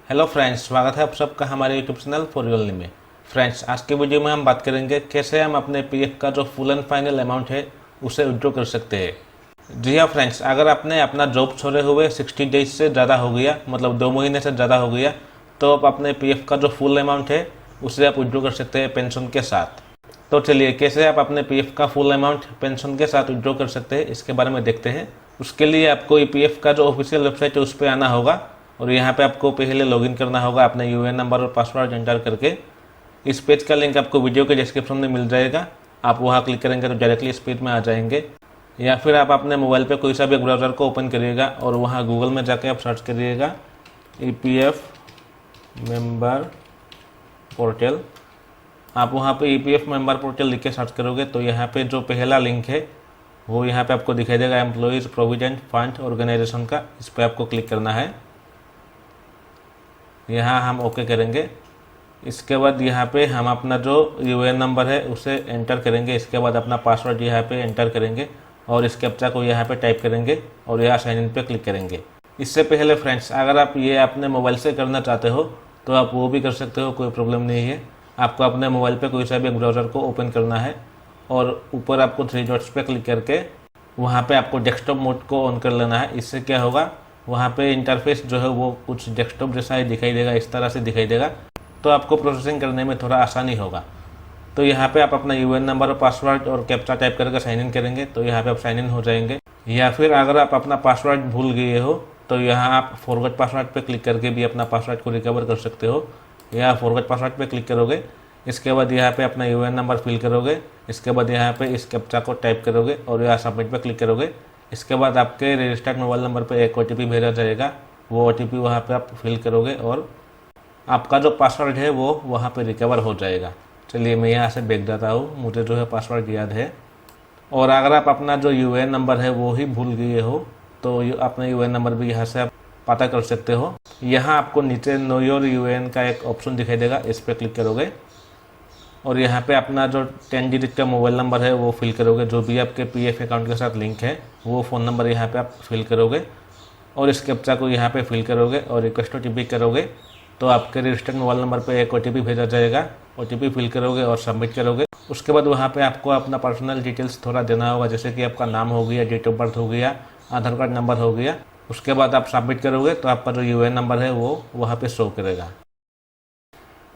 Hello friends, स्वागत है आप सबका हमारे यूट्यूब चैनल फॉर रियल में। फ्रेंड्स, आज के वीडियो में हम बात करेंगे कैसे हम अपने पीएफ का जो फुल एंड फाइनल अमाउंट है उसे विड्रॉ कर सकते हैं। जी हाँ फ्रेंड्स, अगर आपने अपना जॉब छोड़े हुए 60 डेज से ज़्यादा हो गया, मतलब 2 महीने से ज़्यादा हो गया, तो आप अपने पीएफ का जो फुल अमाउंट है उसे आप विड्रॉ कर सकते हैं पेंशन के साथ। तो चलिए, कैसे आप अपने पीएफ का फुल अमाउंट पेंशन के साथ विड्रॉ कर सकते हैं इसके बारे में देखते हैं। उसके लिए आपको ईपीएफ का जो ऑफिशियल वेबसाइट है उस पर आना होगा और यहाँ पे आपको पहले लॉगिन करना होगा अपने यूएएन नंबर और पासवर्ड एंटर करके। इस पेज का लिंक आपको वीडियो के डिस्क्रिप्शन में मिल जाएगा। आप वहाँ क्लिक करेंगे तो डायरेक्टली इस पेज में आ जाएंगे, या फिर आप अपने मोबाइल पे कोई सा भी ब्राउज़र को ओपन करिएगा और वहाँ गूगल में जाके आप सर्च करिएगा ईपीएफ मेंबर पोर्टल। आप वहाँ पे ईपीएफ मेंबर पोर्टल लिख के सर्च करोगे तो यहाँ पे जो पहला लिंक है वो यहाँ पे आपको दिखाई देगा, एम्प्लॉयज़ प्रोविडेंट फंड ऑर्गेनाइजेशन का। इस पर आपको क्लिक करना है। यहाँ हम ओके करेंगे। इसके बाद यहाँ पे हम अपना जो यूएएन नंबर है उसे एंटर करेंगे। इसके बाद अपना पासवर्ड यहाँ पे एंटर करेंगे और इस कैप्चा को यहाँ पे टाइप करेंगे और यहाँ साइन इन पे क्लिक करेंगे। इससे पहले फ्रेंड्स, अगर आप ये अपने मोबाइल से करना चाहते हो तो आप वो भी कर सकते हो, कोई प्रॉब्लम नहीं है। आपको अपने मोबाइल पे कोई सा भी ब्राउज़र को ओपन करना है और ऊपर आपको 3 डॉट्स पे क्लिक करके वहाँ पे आपको डेस्कटॉप मोड को ऑन कर लेना है। इससे क्या होगा, वहाँ पे इंटरफेस जो है वो कुछ डेस्कटॉप जैसा ही दिखाई देगा, इस तरह से दिखाई देगा, तो आपको प्रोसेसिंग करने में थोड़ा आसानी होगा। तो यहाँ पे आप अपना यूएएन नंबर और पासवर्ड और कैप्चा टाइप करके साइन इन करेंगे तो यहाँ पे आप साइन इन हो जाएंगे। या फिर अगर आप अपना पासवर्ड भूल गए हो तो यहाँ आप फॉरगेट पासवर्ड पे क्लिक करके भी अपना पासवर्ड को रिकवर कर सकते हो। या फॉरगेट पासवर्ड पे क्लिक करोगे, इसके बाद यहाँ पे अपना यूएएन नंबर फिल करोगे, इसके बाद यहाँ पे इस कैप्चा को टाइप करोगे और यहाँ सबमिट पे क्लिक करोगे। इसके बाद आपके रजिस्टर्ड मोबाइल नंबर पे एक ओटीपी भेजा जाएगा। वो ओटीपी वहाँ पे आप फिल करोगे और आपका जो पासवर्ड है वो वहाँ पे रिकवर हो जाएगा। चलिए, मैं यहाँ से बैक जाता हूँ, मुझे जो है पासवर्ड याद है। और अगर आप अपना जो यूएएन नंबर है वो ही भूल गए हो तो अपना यूएएन नंबर भी यहाँ से आप पता कर सकते हो। यहाँ आपको नीचे नो योर यूएएन का एक ऑप्शन दिखाई देगा, इस पर क्लिक करोगे और यहाँ पे अपना जो 10 डिजिट का मोबाइल नंबर है वो फिल करोगे। जो भी आपके पीएफ अकाउंट के साथ लिंक है वो फ़ोन नंबर यहाँ पे आप फिल करोगे और इस कैप्चा को यहाँ पे फिल करोगे और रिक्वेस्ट ओटीपी करोगे तो आपके रजिस्टर्ड मोबाइल नंबर पे एक ओटीपी भेजा जाएगा। ओटीपी फिल करोगे और सबमिट करोगे। उसके बाद वहाँ पे आपको अपना पर्सनल डिटेल्स थोड़ा देना होगा, जैसे कि आपका नाम हो गया, डेट ऑफ बर्थ हो गया, आधार कार्ड नंबर हो गया। उसके बाद आप सबमिट करोगे तो आपका जो यूएएन नंबर है वो वहाँ पे शो करेगा।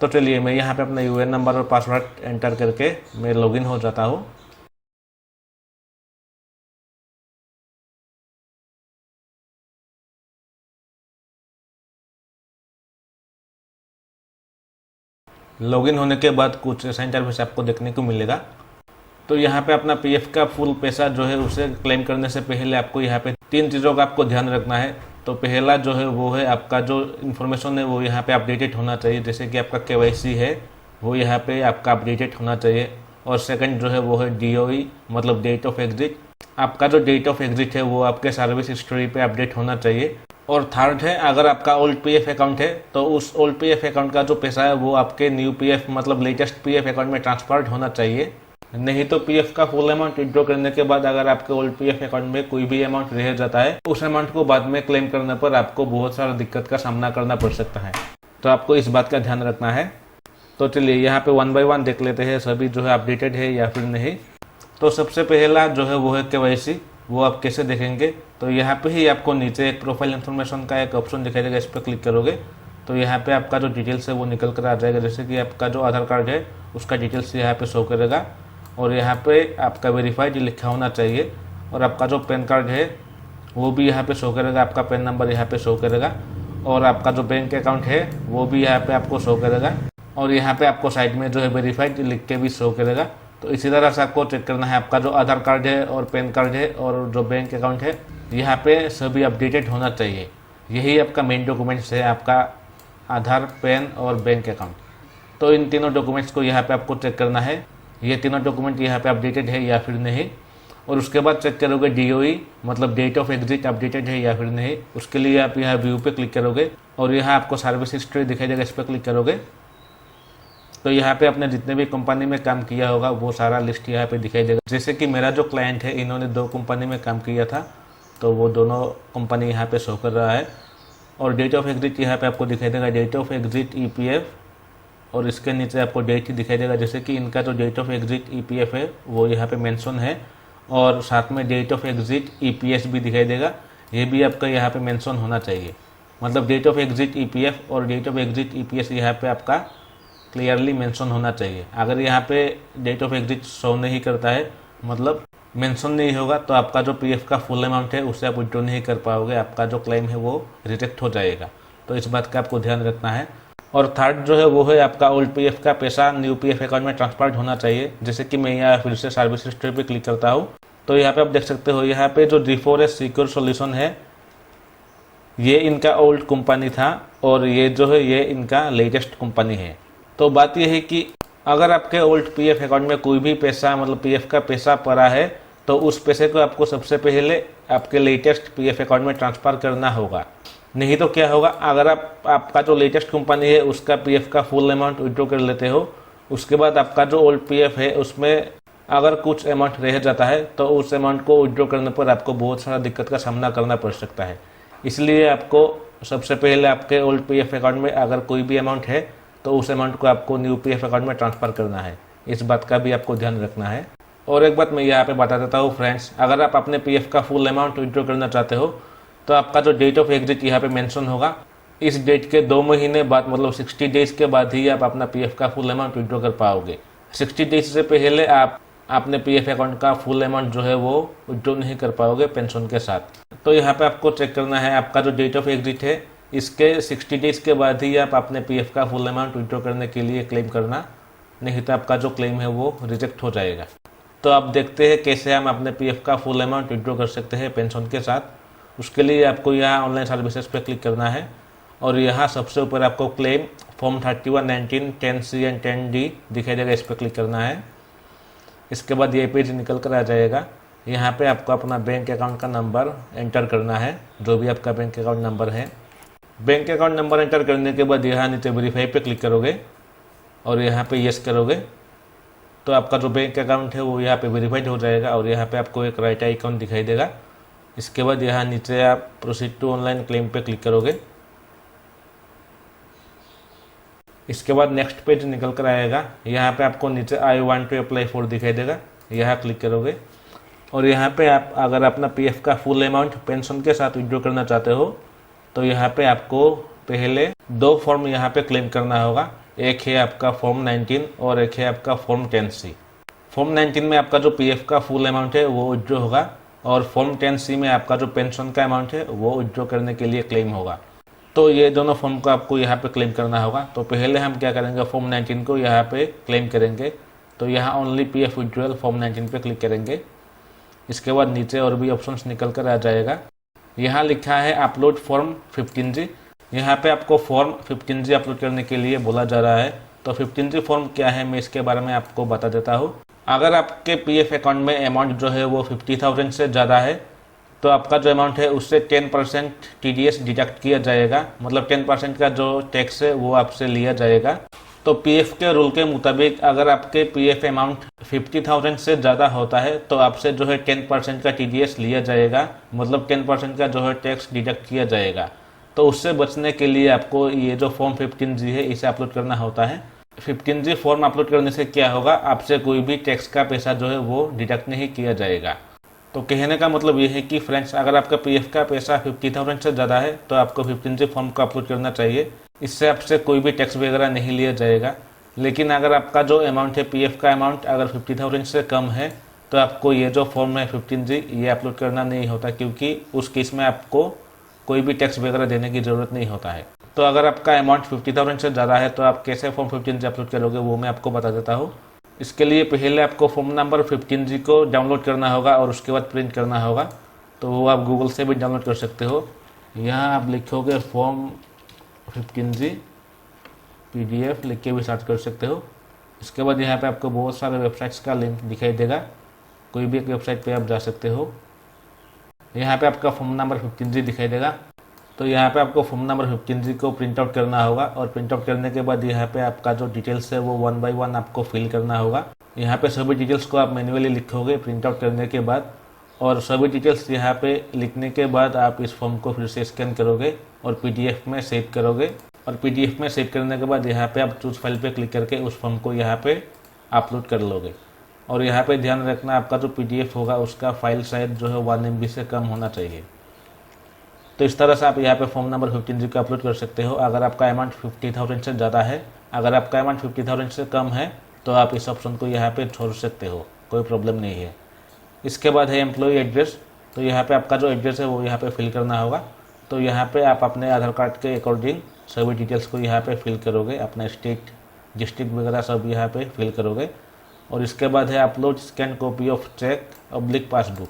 तो चलिए, मैं यहाँ पे अपना यूएएन नंबर और पासवर्ड एंटर करके मैं लॉगिन हो जाता हूँ। लॉगिन होने के बाद कुछ ऐसा इंटरफेस आपको देखने को मिलेगा। तो यहाँ पे अपना पीएफ का फुल पैसा जो है उसे क्लेम करने से पहले आपको यहाँ पे 3 चीज़ों का आपको ध्यान रखना है। तो पहला जो है वो है आपका जो इन्फॉर्मेशन है वो यहाँ पे अपडेटेड होना चाहिए, जैसे कि आपका केवाईसी है वो यहाँ पे आपका अपडेटेड होना चाहिए। और सेकंड जो है वो है डीओई, मतलब डेट ऑफ एग्जिट। आपका जो डेट ऑफ एग्जिट है वो आपके सर्विस हिस्ट्री पे अपडेट होना चाहिए। और थर्ड है, अगर आपका ओल्ड पीएफ अकाउंट है तो उस ओल्ड पीएफ अकाउंट का जो पैसा है वो आपके न्यू पीएफ, मतलब लेटेस्ट पीएफ अकाउंट में ट्रांसफर्ड होना चाहिए। नहीं तो पीएफ का फुल अमाउंट विड्रॉ करने के बाद अगर आपके ओल्ड पीएफ अकाउंट में कोई भी अमाउंट रह जाता है, उस अमाउंट को बाद में क्लेम करने पर आपको बहुत सारा दिक्कत का सामना करना पड़ सकता है। तो आपको इस बात का ध्यान रखना है। तो चलिए, यहाँ पे 1 बाय 1 देख लेते हैं सभी जो है अपडेटेड है या फिर नहीं। तो सबसे पहला जो है वो है केवाईसी। वो आप कैसे देखेंगे, तो यहाँ पे ही आपको नीचे एक प्रोफाइल इन्फॉर्मेशन का एक ऑप्शन दिखाई देगा, इस पर क्लिक करोगे तो यहाँ पे आपका जो डिटेल्स है वो निकल कर आ जाएगा। जैसे कि आपका जो आधार कार्ड है उसका डिटेल्स यहाँ पे शो करेगा और यहाँ पे आपका वेरीफाइड लिखा होना चाहिए। और आपका जो पैन कार्ड है वो भी यहाँ पे शो करेगा, आपका पैन नंबर यहाँ पे शो करेगा। और आपका जो बैंक अकाउंट है वो भी यहाँ पे आपको शो करेगा और यहाँ पे आपको साइड में जो है वेरीफाइड लिख के भी शो करेगा। तो इसी तरह से आपको चेक करना है, आपका जो आधार कार्ड है और पैन कार्ड है और जो बैंक अकाउंट है यहाँ पे सभी अपडेटेड होना चाहिए। यही आपका मेन डॉक्यूमेंट्स है, आपका आधार, पैन और बैंक अकाउंट। तो इन तीनों डॉक्यूमेंट्स को यहाँ पे आपको चेक करना है, ये तीनों डॉक्यूमेंट यहाँ पे अपडेटेड है या फिर नहीं। और उसके बाद चेक करोगे डीओई, मतलब डेट ऑफ एग्जिट अपडेटेड है या फिर नहीं। उसके लिए आप यहाँ व्यू पे क्लिक करोगे और यहाँ आपको सर्विस हिस्ट्री दिखाई देगा, इस पर क्लिक करोगे तो यहाँ पे आपने जितने भी कंपनी में काम किया होगा वो सारा लिस्ट यहाँ पे दिखाई देगा। जैसे कि मेरा जो क्लाइंट है, इन्होंने 2 कंपनी में काम किया था तो वो दोनों कंपनी यहाँ पे शो कर रहा है। और डेट ऑफ एग्जिट यहाँ पे आपको दिखाई देगा डेट ऑफ एग्जिट ईपीएफ, और इसके नीचे आपको डेट दिखाई देगा। जैसे कि इनका जो डेट ऑफ एग्जिट ईपीएफ है वो यहाँ पे मेंशन है, और साथ में डेट ऑफ एग्जिट ईपीएस भी दिखाई देगा, ये भी आपका यहाँ पे मेंशन होना चाहिए। मतलब डेट ऑफ एग्जिट ईपीएफ और डेट ऑफ एग्जिट ईपीएस यहाँ पे आपका क्लियरली मेंशन होना चाहिए। अगर यहाँ पे डेट ऑफ एग्जिट शो नहीं करता है, मतलब मेंशन नहीं होगा, तो आपका जो पीएफ का फुल अमाउंट है उससे आप विड्रॉ नहीं कर पाओगे, आपका जो क्लेम है वो रिजेक्ट हो जाएगा। तो इस बात का आपको ध्यान रखना है। और थर्ड जो है वो है आपका ओल्ड पीएफ का पैसा न्यू पीएफ अकाउंट में ट्रांसफर होना चाहिए। जैसे कि मैं यहाँ फिर से सर्विस हिस्ट्री पे क्लिक करता हूँ, तो यहाँ पे आप देख सकते हो, यहाँ पे जो G4S सिक्योर सॉल्यूशन है ये इनका ओल्ड कंपनी था, और ये जो है ये इनका लेटेस्ट कंपनी है। तो बात यह है कि अगर आपके ओल्ड पीएफ अकाउंट में कोई भी पैसा, मतलब पीएफ का पैसा पड़ा है, तो उस पैसे को आपको सबसे पहले आपके लेटेस्ट पीएफ अकाउंट में ट्रांसफ़र करना होगा। नहीं तो क्या होगा, अगर आपका जो लेटेस्ट कंपनी है उसका पीएफ का फुल अमाउंट विड्रॉ कर लेते हो, उसके बाद आपका जो ओल्ड पीएफ है उसमें अगर कुछ अमाउंट रह जाता है, तो उस अमाउंट को विड्रॉ करने पर आपको बहुत सारा दिक्कत का सामना करना पड़ सकता है। इसलिए आपको सबसे पहले आपके ओल्ड पीएफ अकाउंट में अगर कोई भी अमाउंट है, तो उस अमाउंट को आपको न्यू पीएफ अकाउंट में ट्रांसफ़र करना है। इस बात का भी आपको ध्यान रखना है। और एक बात मैं यहाँ पे बता देता हूँ फ्रेंड्स, अगर आप अपने पीएफ का फुल अमाउंट विड्रॉ करना चाहते हो, तो आपका जो डेट ऑफ एग्जिट यहाँ पे मेंशन होगा, इस डेट के 2 महीने बाद, मतलब 60 डेज के बाद ही आप अपना पीएफ का फुल अमाउंट विड्रॉ कर पाओगे। 60 डेज से पहले आप अपने पीएफ अकाउंट का फुल अमाउंट जो है वो विड्रॉ नहीं कर पाओगे पेंशन के साथ। तो यहाँ पे आपको चेक करना है, आपका जो डेट ऑफ एग्जिट है इसके 60 डेज के बाद ही आप अपने पीएफ का फुल अमाउंट विड्रॉ करने के लिए क्लेम करना, नहीं तो आपका जो क्लेम है वो रिजेक्ट हो जाएगा। तो आप देखते हैं कैसे हम अपने पीएफ का फुल अमाउंट विड्रॉ कर सकते हैं पेंशन के साथ। उसके लिए आपको यहाँ ऑनलाइन सर्विसेज पे क्लिक करना है, और यहाँ सबसे ऊपर आपको claim form 31, 19, 10C and 10D दिखाई देगा, इस पर क्लिक करना है। इसके बाद ये पेज निकल कर आ जाएगा। यहाँ पे आपको अपना बैंक अकाउंट का नंबर एंटर करना है, जो भी आपका बैंक अकाउंट नंबर है। बैंक अकाउंट नंबर एंटर करने के बाद यहाँ नीचे वेरीफाई पे क्लिक करोगे, और यहाँ पे येस करोगे, तो आपका जो बैंक अकाउंट है वो यहाँ पे वेरीफाइड हो जाएगा, और यहाँ पे आपको एक राइट आइकॉन दिखाई देगा। इसके बाद यहाँ नीचे आप प्रोसीड टू ऑनलाइन क्लेम पे क्लिक करोगे। इसके बाद नेक्स्ट पेज निकल कर आएगा। यहाँ पे आपको नीचे I want to apply for दिखाई देगा, यहाँ क्लिक करोगे, और यहाँ पे आप अगर अपना पीएफ का फुल अमाउंट पेंशन के साथ विड्रॉ करना चाहते हो, तो यहाँ पे आपको पहले 2 फॉर्म यहाँ पे क्लेम करना होगा। एक है आपका फॉर्म 19 और एक है आपका फॉर्म 10C। फॉर्म 19 में आपका जो पीएफ का फुल अमाउंट है वो विड्रॉ होगा, और फॉर्म 10C में आपका जो पेंशन का अमाउंट है वो विड्रॉ करने के लिए क्लेम होगा। तो ये दोनों फॉर्म को आपको यहाँ पे क्लेम करना होगा। तो पहले हम क्या करेंगे, फॉर्म 19 को यहाँ पे क्लेम करेंगे। तो यहाँ ओनली पीएफ विड्रॉल फॉर्म 19 पे क्लिक करेंगे। इसके बाद नीचे और भी ऑप्शंस निकल कर आ जाएगा। यहाँ लिखा है अपलोड फॉर्म 15G। यहाँ पे आपको फॉर्म 15G अपलोड करने के लिए बोला जा रहा है। तो 15G फॉर्म क्या है, मैं इसके बारे में आपको बता देता हूँ। अगर आपके पीएफ अकाउंट में अमाउंट जो है वो 50,000 से ज़्यादा है, तो आपका जो अमाउंट है उससे 10% TDS डिडक्ट किया जाएगा, मतलब 10% का जो टैक्स है वो आपसे लिया जाएगा। तो पीएफ के रूल के मुताबिक अगर आपके पीएफ अमाउंट 50,000 से ज़्यादा होता है, तो आपसे जो है 10% का TDS लिया जाएगा, मतलब 10% का जो है टैक्स डिडक्ट किया जाएगा। तो उससे बचने के लिए आपको ये जो फॉर्म 15G है इसे अपलोड करना होता है। 15G फॉर्म अपलोड करने से क्या होगा, आपसे कोई भी टैक्स का पैसा जो है वो डिडक्ट नहीं किया जाएगा। तो कहने का मतलब ये है कि फ्रेंड्स, अगर आपका पीएफ का पैसा 50,000 से ज़्यादा है तो आपको 15G फॉर्म को अपलोड करना चाहिए। इससे आपसे कोई भी टैक्स वगैरह नहीं लिया जाएगा। लेकिन अगर आपका जो अमाउंट है पीएफ का अमाउंट अगर 50,000 से कम है, तो आपको ये जो फॉर्म है 15G ये अपलोड करना नहीं होता, क्योंकि उस केस में आपको कोई भी टैक्स वगैरह देने की ज़रूरत नहीं होता है। तो अगर आपका अमाउंट 50,000 से ज़्यादा है तो आप कैसे फॉर्म 15G अपलोड करोगे वो मैं आपको बता देता हूँ। इसके लिए पहले आपको फॉर्म नंबर 15G को डाउनलोड करना होगा और उसके बाद प्रिंट करना होगा। तो वो आप गूगल से भी डाउनलोड कर सकते हो। यहाँ आप लिखोगे फॉर्म 15G PDF लिख के भी सर्च कर सकते हो। इसके बाद यहाँ पे आपको बहुत सारे वेबसाइट्स का लिंक दिखाई देगा, कोई भी एक वेबसाइट पे आप जा सकते हो। यहाँ पे आपका फॉर्म नंबर 15G दिखाई देगा। तो यहाँ पे आपको फॉर्म नंबर 15G को प्रिंट आउट करना होगा, और प्रिंट आउट करने के बाद यहाँ पे आपका जो डिटेल्स है वो 1 बाय 1 आपको फिल करना होगा। यहाँ पे सभी डिटेल्स को आप मैन्युअली लिखोगे प्रिंट आउट करने के बाद, और सभी डिटेल्स यहाँ पे लिखने के बाद आप इस फॉर्म को फिर से स्कैन करोगे और पीडीएफ में सेव करोगे। और पीडीएफ में सेव करने के बाद यहाँ पे आप चूज फाइल पे क्लिक करके उस फॉर्म को यहाँ पे अपलोड कर लोगे। और यहाँ पे ध्यान रखना, आपका जो पीडीएफ होगा उसका फाइल साइज जो है 1 MB से कम होना चाहिए। तो इस तरह से आप यहाँ पे फॉर्म नंबर 15G को अपलोड कर सकते हो। अगर आपका अमाउंट 50,000 से ज़्यादा है, अगर आपका अमाउंट 50,000 से कम है तो आप इस ऑप्शन को यहाँ पे छोड़ सकते हो, कोई प्रॉब्लम नहीं है। इसके बाद है एम्प्लॉय एड्रेस। तो यहाँ पे आपका जो एड्रेस है वो यहाँ पे फिल करना होगा। तो यहाँ पे आप अपने आधार कार्ड के अकॉर्डिंग सभी डिटेल्स को यहाँ पे फिल करोगे, अपना स्टेट, डिस्ट्रिक्ट वगैरह सब यहाँ पे फिल करोगे। और इसके बाद है upload scan copy of cheque / passbook.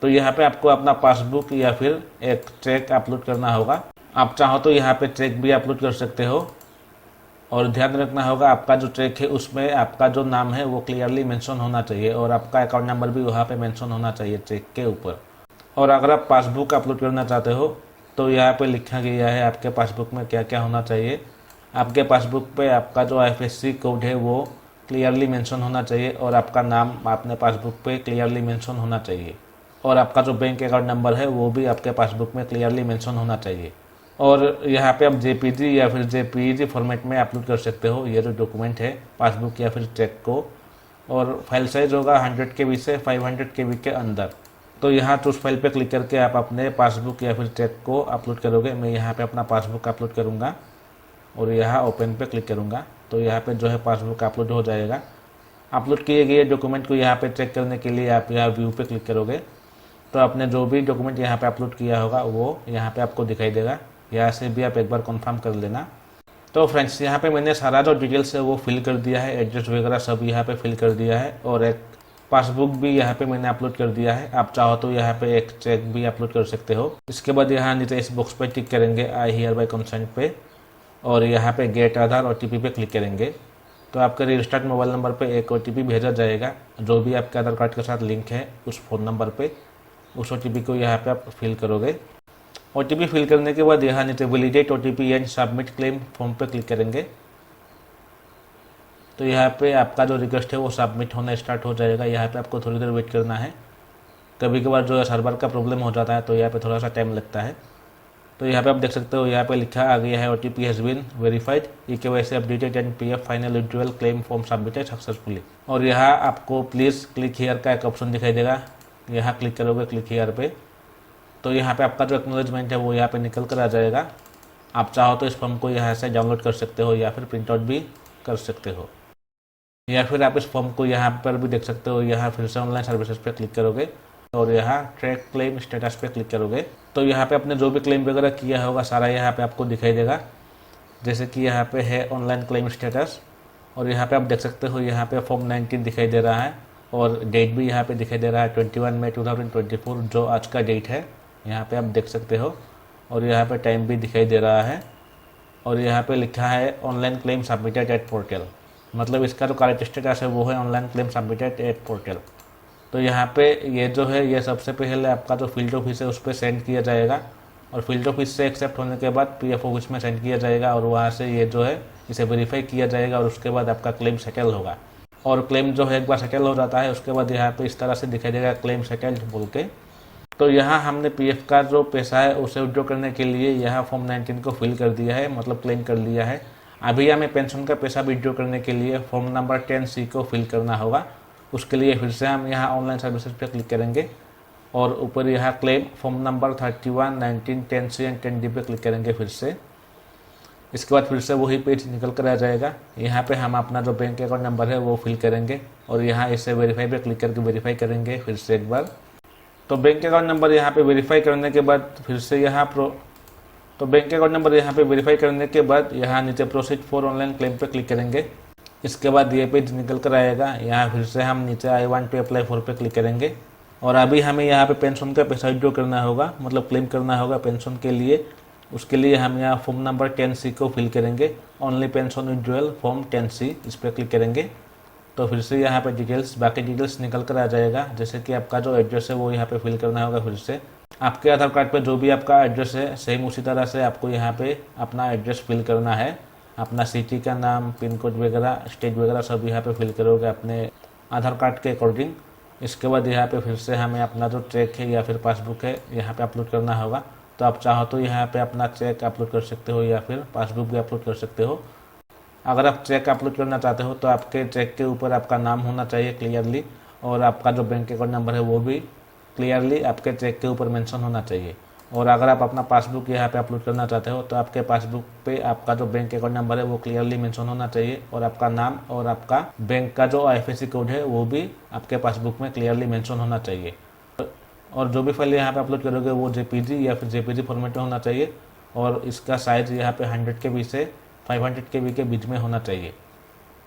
तो यहाँ पे आपको अपना पासबुक या फिर एक चेक अपलोड करना होगा। आप चाहो तो यहाँ पे चेक भी अपलोड कर सकते हो। और ध्यान रखना होगा, आपका जो चेक है उसमें आपका जो नाम है वो क्लियरली मेंशन होना चाहिए और आपका अकाउंट नंबर भी वहाँ पे मेंशन होना चाहिए चेक के ऊपर। और अगर आप पासबुक अपलोड करना चाहते हो तो यहाँ पे लिखा गया है आपके पासबुक में क्या क्या होना चाहिए। आपके पासबुक पे आपका जो IFSC कोड है वो क्लियरली मेंशन होना चाहिए और आपका नाम अपने पासबुक पे क्लियरली मेंशन होना चाहिए। और आपका जो बैंक अकाउंट नंबर है वो भी आपके पासबुक में क्लियरली मेंशन होना चाहिए। और यहाँ पे आप JPG या फिर JPEG फॉर्मेट में अपलोड कर सकते हो ये जो डॉक्यूमेंट है, पासबुक या फिर चेक को। और फाइल साइज होगा 100 KB से 500 KB के अंदर। तो यहाँ चूज फाइल पे क्लिक करके आप अपने पासबुक या फिर चेक को अपलोड करोगे। मैं यहाँ पे अपना पासबुक अपलोड करूँगा और यहाँ ओपन पे क्लिक करूँगा। तो यहाँ पे जो है पासबुक अपलोड हो जाएगा। अपलोड किए गए डॉक्यूमेंट को यहाँ पे चेक करने के लिए आप यहाँ व्यू पे क्लिक करोगे। तो आपने जो भी डॉक्यूमेंट यहाँ पे अपलोड किया होगा वो यहाँ पे आपको दिखाई देगा। यहाँ से भी आप एक बार कंफर्म कर लेना। तो फ्रेंड्स, यहाँ पे मैंने सारा जो डिटेल्स है वो फिल कर दिया है, एड्रेस वगैरह सब यहाँ पे फिल कर दिया है और एक पासबुक भी यहाँ पे मैंने अपलोड कर दिया है। आप चाहो तो यहाँ पे एक चेक भी अपलोड कर सकते हो। इसके बाद यहाँ नीचे इस बॉक्स पे टिक करेंगे आई हियर बाय कंसेंट पे और यहाँ पे गेट आधार OTP पे क्लिक करेंगे। तो आपके रजिस्टर्ड मोबाइल नंबर पे एक OTP भेजा जाएगा जो भी आपके आधार कार्ड के साथ लिंक है उस फ़ोन नंबर पे। उस OTP को यहाँ पे आप फिल करोगे। OTP फिल करने के बाद यहाँ नीचे validate OTP and submit claim form पे क्लिक करेंगे। तो यहाँ पे आपका जो रिक्वेस्ट है वो सबमिट होना स्टार्ट हो जाएगा। यहाँ पे आपको थोड़ी देर वेट करना है। कभी कभार जो है सर्वर का प्रॉब्लम हो जाता है तो यहाँ पे थोड़ा सा टाइम लगता है। तो यहाँ पे आप देख सकते हो, यहाँ पे लिखा आ गया है OTP has been verified, KYC updated and PF final withdrawal claim form submitted successfully. और यहाँ आपको प्लीज़ क्लिक हियर का एक ऑप्शन दिखाई देगा, यहाँ क्लिक करोगे क्लिक हियर पे। तो यहाँ पे आपका जो एक्नॉलेजमेंट है वो यहाँ पे निकल कर आ जाएगा। आप चाहो तो इस फॉर्म को यहाँ से डाउनलोड कर सकते हो या फिर प्रिंट आउट भी कर सकते हो, या फिर आप इस फॉर्म को यहाँ पर भी देख सकते हो। यहाँ फिर से ऑनलाइन सर्विसेज पे क्लिक करोगे और यहाँ ट्रैक क्लेम स्टेटस पे क्लिक करोगे। तो यहाँ पे आपने जो भी क्लेम वगैरह किया होगा सारा यहाँ पे आपको दिखाई देगा। जैसे कि यहाँ पे है ऑनलाइन क्लेम स्टेटस और यहाँ पे आप देख सकते हो यहाँ पे फॉर्म 19 दिखाई दे रहा है और डेट भी यहाँ पे दिखाई दे रहा है 21 मई 2024 जो आज का डेट है, यहाँ पे आप देख सकते हो। और यहाँ पे टाइम भी दिखाई दे रहा है और यहाँ पे लिखा है online claim submitted at portal, मतलब इसका जो करेक्ट स्टेटस है वो है online claim submitted at portal. तो यहाँ पे ये जो है ये सबसे पहले आपका जो फील्ड ऑफिस है उस पर सेंड किया जाएगा और फील्ड ऑफिस से एक्सेप्ट होने के बाद PF ऑफिस में सेंड किया जाएगा और वहाँ से ये जो है इसे वेरीफाई किया जाएगा और उसके बाद आपका क्लेम सेटल होगा। और क्लेम जो है एक बार सेटल हो जाता है उसके बाद यहाँ पे इस तरह से दिखाई देगा क्लेम सेटल्ड बोल के। तो यहाँ हमने PF का जो पैसा है उसे विड्रॉ करने के लिए यहाँ फॉर्म 19 को फिल कर दिया है, मतलब क्लेम कर लिया है। अभी हमें पेंशन का पैसा विड्रॉ करने के लिए फॉर्म नंबर 10C को फिल करना होगा। उसके लिए फिर से हम यहाँ ऑनलाइन सर्विसेज पे क्लिक करेंगे और ऊपर यहाँ claim form number 31, 19, 10C and 10D पे क्लिक करेंगे फिर से। इसके बाद फिर से वही पेज निकल कर आ जाएगा। यहाँ पे हम अपना जो बैंक अकाउंट नंबर है वो फिल करेंगे और यहाँ इसे वेरीफाई पे क्लिक करके वेरीफाई करेंगे फिर से एक बार। तो बैंक अकाउंट नंबर यहाँ पे वेरीफाई करने के बाद फिर से यहाँ बैंक अकाउंट नंबर यहाँ पे वेरीफाई करने के बाद यहाँ नीचे प्रोसीड फॉर ऑनलाइन क्लेम पे क्लिक करेंगे। इसके बाद ये पेज निकल कर आएगा। यहाँ फिर से हम नीचे I want to apply for पे क्लिक करेंगे और अभी हमें यहाँ पे पेंशन का पैसा विड्रॉ करना होगा, मतलब क्लेम करना होगा पेंशन के लिए। उसके लिए हम यहाँ फॉर्म नंबर 10C को फिल करेंगे, only pension withdrawal form 10C, इस पर क्लिक करेंगे। तो फिर से यहाँ पे बाकी डिटेल्स निकल कर आ जाएगा। जैसे कि आपका जो एड्रेस है वो यहाँ पे फिल करना होगा। फिर से आपके आधार कार्ड पे जो भी आपका एड्रेस है सेम उसी तरह से आपको यहाँ पे अपना एड्रेस फिल करना है। अपना सिटी का नाम, पिन कोड वगैरह, स्टेट वगैरह सब यहाँ पे फिल करोगे अपने आधार कार्ड के अकॉर्डिंग। इसके बाद यहाँ पे फिर से हमें अपना जो चेक है या फिर पासबुक है यहाँ पे अपलोड करना होगा। तो आप चाहो तो यहाँ पे अपना चेक अपलोड कर सकते हो या फिर पासबुक भी अपलोड कर सकते हो। अगर आप चेक अपलोड करना चाहते हो तो आपके चेक के ऊपर आपका नाम होना चाहिए क्लियरली, और आपका जो बैंक अकाउंट नंबर है वो भी क्लियरली आपके चेक के ऊपर मेंशन होना चाहिए। और अगर आप अपना पासबुक यहाँ पे अपलोड करना चाहते हो तो आपके पासबुक पे आपका जो बैंक अकाउंट नंबर है वो क्लियरली मेंशन होना चाहिए, और आपका नाम और आपका बैंक का जो IFSC कोड है वो भी आपके पासबुक में क्लियरली मेंशन होना चाहिए। और जो भी फाइल यहाँ पे अपलोड करोगे वो JPG या फिर JPG फॉर्मेट में होना चाहिए, और इसका साइज़ यहाँ पे 100 KB से 500 KB के बीच में होना चाहिए।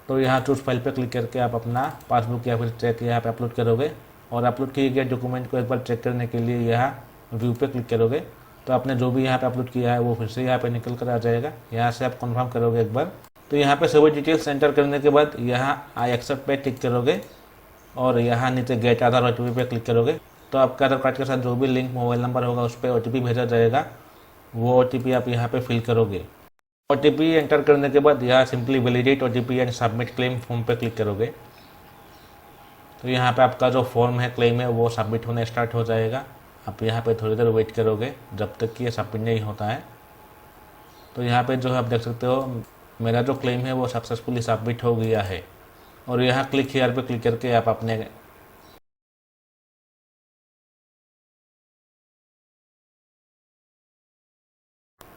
तो यहाँ चूज फाइल पे क्लिक करके आप अपना पासबुक या फिर चेक यहाँ पे अपलोड करोगे, और अपलोड किए गए डॉक्यूमेंट को एक बार चेक करने के लिए यहाँ व्यू पे क्लिक करोगे। तो आपने जो भी यहाँ पे अपलोड किया है वो फिर से यहाँ पे निकल कर आ जाएगा। यहाँ से आप कंफर्म करोगे एक बार। तो यहाँ पे सभी डिटेल्स एंटर करने के बाद यहाँ आई एक्सेप्ट पे टिक करोगे, और यहाँ नीचे गेट आधार OTP पे क्लिक करोगे। तो आपका आधार कार्ड के साथ जो भी लिंक मोबाइल नंबर होगा उस पर OTP भेजा जाएगा, वो OTP आप यहाँ पे फिल करोगे। OTP एंटर करने के बाद यहाँ simply validate OTP and submit claim form पे क्लिक करोगे। तो यहाँ पे आपका जो फॉर्म है क्लेम है वो सबमिट होने स्टार्ट हो जाएगा। आप यहाँ पे थोड़ी देर वेट करोगे जब तक कि ये सबमिट नहीं होता है। तो यहाँ पे जो है आप देख सकते हो मेरा जो क्लेम है वो सक्सेसफुली सबमिट हो गया है। और यहाँ क्लिक हियर पे क्लिक करके आप अपने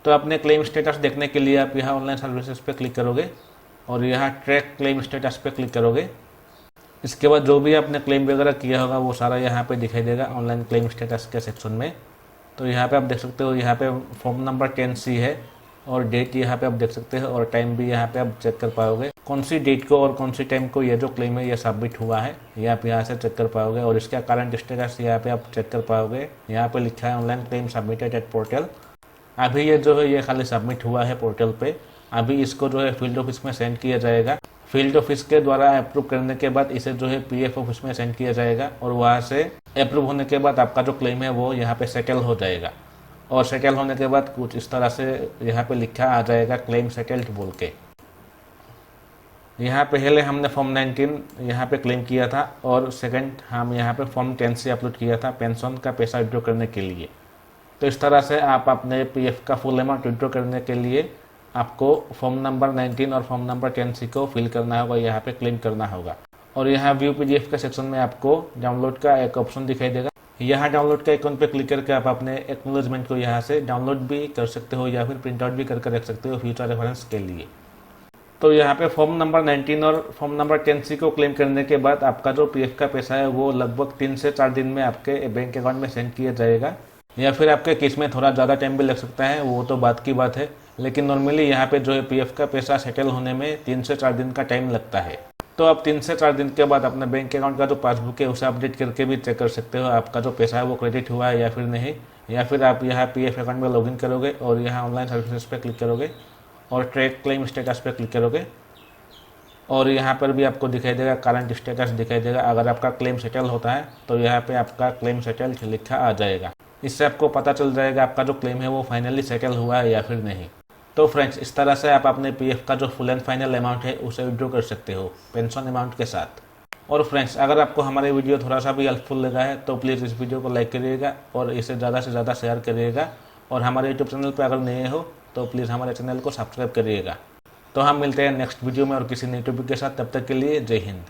तो अपने क्लेम स्टेटस देखने के लिए आप यहाँ ऑनलाइन सर्विसेज पे क्लिक करोगे, और यहाँ ट्रैक क्लेम स्टेटस पे क्लिक करोगे। इसके बाद जो भी आपने क्लेम वगैरह किया होगा वो सारा यहाँ पे दिखाई देगा ऑनलाइन क्लेम स्टेटस के सेक्शन में। तो यहाँ पे आप देख सकते हो यहाँ पे फॉर्म नंबर 10C है, और डेट यहाँ पे आप देख सकते हो, और टाइम भी यहाँ पे आप चेक कर पाओगे कौन सी डेट को और कौन सी टाइम को ये जो क्लेम है ये सबमिट हुआ है, ये आप यहाँ से चेक कर पाओगे। और इसका करंट स्टेटस यहाँ पे आप चेक कर पाओगे। यहाँ पे लिखा है online claim submitted at portal. अभी ये जो है ये खाली सबमिट हुआ है पोर्टल पे। अभी इसको जो है फील्ड ऑफिस में सेंड किया जाएगा। फील्ड ऑफिस के द्वारा अप्रूव करने के बाद इसे जो है PF ऑफिस में सेंड किया जाएगा, और वहाँ से अप्रूव होने के बाद आपका जो क्लेम है वो यहाँ पे सेटल हो जाएगा। और सेटल होने के बाद कुछ इस तरह से यहाँ पे लिखा आ जाएगा क्लेम सेटल्ड बोल के। यहाँ पहले हमने फॉर्म 19 यहाँ पे क्लेम किया था, और सेकंड हम यहाँ पे फॉर्म 10C अपलोड किया था पेंशन का पैसा विड्रॉ करने के लिए। तो इस तरह से आप अपने PF का फुल अमाउंट विड्रॉ करने के लिए आपको फॉर्म नंबर 19 और फॉर्म नंबर 10C को फिल करना होगा, यहाँ पे क्लेम करना होगा। और यहाँ व्यू PDF के सेक्शन में आपको डाउनलोड का एक ऑप्शन दिखाई देगा। यहाँ डाउनलोड का आइकन पे क्लिक करके आप अपने एक्नॉलेजमेंट को यहाँ से डाउनलोड भी कर सकते हो या फिर प्रिंट आउट भी करके रख सकते हो फ्यूचर रेफरेंस के लिए। तो यहाँ पे फॉर्म नंबर 19 और फॉर्म नंबर 10C को क्लेम करने के बाद आपका जो PF का पैसा है वो लगभग 3 से 4 दिन में आपके बैंक अकाउंट में सेंड किया जाएगा, या फिर आपके केस में थोड़ा ज़्यादा टाइम भी लग सकता है, वो तो बात की बात है। लेकिन नॉर्मली यहाँ पे जो है PF का पैसा सेटल होने में 3 से 4 दिन का टाइम लगता है। तो आप 3 से 4 दिन के बाद अपने बैंक अकाउंट का जो पासबुक है उसे अपडेट करके भी चेक कर सकते हो आपका जो पैसा है वो क्रेडिट हुआ है या फिर नहीं। या फिर आप यहाँ PF अकाउंट में लॉगिन करोगे और यहाँ ऑनलाइन सर्विसेज पे क्लिक करोगे और ट्रैक क्लेम स्टेटस पे क्लिक करोगे, और यहाँ पर भी आपको दिखाई देगा करंट स्टेटस दिखाई देगा। अगर आपका क्लेम सेटल होता है तो यहाँ पे आपका क्लेम सेटल लिखा आ जाएगा। इससे आपको पता चल जाएगा आपका जो क्लेम है वो फाइनली सेटल हुआ है या फिर नहीं। तो फ्रेंड्स, इस तरह से आप अपने PF का जो फुल एंड फाइनल अमाउंट है उसे विड्रॉ कर सकते हो पेंशन अमाउंट के साथ। और फ्रेंड्स, अगर आपको हमारे वीडियो थोड़ा सा भी हेल्पफुल लगा है तो प्लीज़ इस वीडियो को लाइक करिएगा और इसे ज़्यादा से ज़्यादा शेयर करिएगा। और हमारे यूट्यूब चैनल पर अगर नए हो तो प्लीज़ हमारे चैनल को सब्सक्राइब करिएगा। तो हम मिलते हैं नेक्स्ट वीडियो में और किसी नई टॉपिक के साथ। तब तक के लिए जय हिंद।